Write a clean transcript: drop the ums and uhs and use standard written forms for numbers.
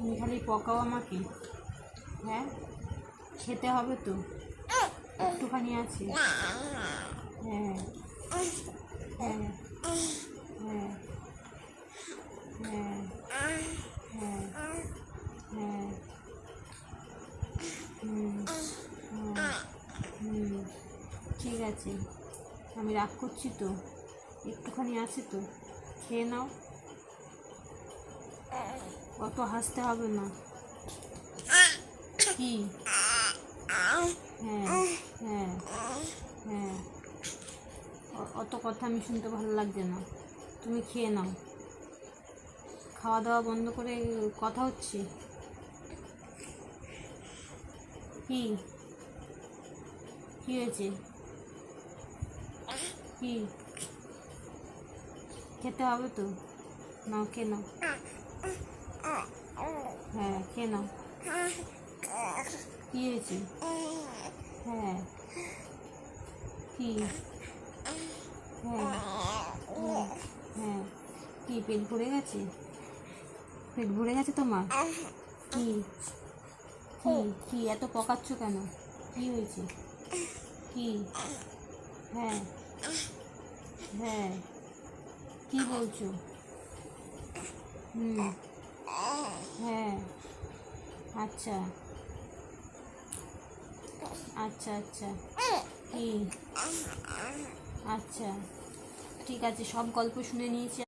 তুমি খালি পকাও আমাকে। হ্যাঁ, খেতে হবে তো, একটুখানি আছে। হ্যাঁ হ্যাঁ হ্যাঁ হ্যাঁ হ্যাঁ হ্যাঁ হুম হুম হুম, ঠিক আছে, আমি রাগ করছি তো, একটুখানি আছে তো, খেয়ে নাও। অত হাসতে হবে না। কি? হ্যাঁ হ্যাঁ হ্যাঁ, অত কথা আমি শুনতে ভালো লাগছে না, তুমি খেয়ে নাও। খাওয়া দাওয়া বন্ধ করে কথা হচ্ছে। কি কি হয়েছে? কি? খেতে হবে তো, নাও খেয়ে নাও। হ্যাঁ খেয়ে নাও। কি হয়েছে? হ্যাঁ, কি? হ্যাঁ হ্যাঁ হ্যাঁ, কি পেট ভরে গেছে? পেট ভরে গেছে তোমার? কি কি কি এত পকাচ্ছ কেন? কি হয়েছে? কি? হ্যাঁ হ্যাঁ, কি বলছো? হুম, হ্যাঁ, আচ্ছা আচ্ছা আচ্ছা, কি? আচ্ছা, ঠিক আছে, সব গল্প শুনে নিয়েছি।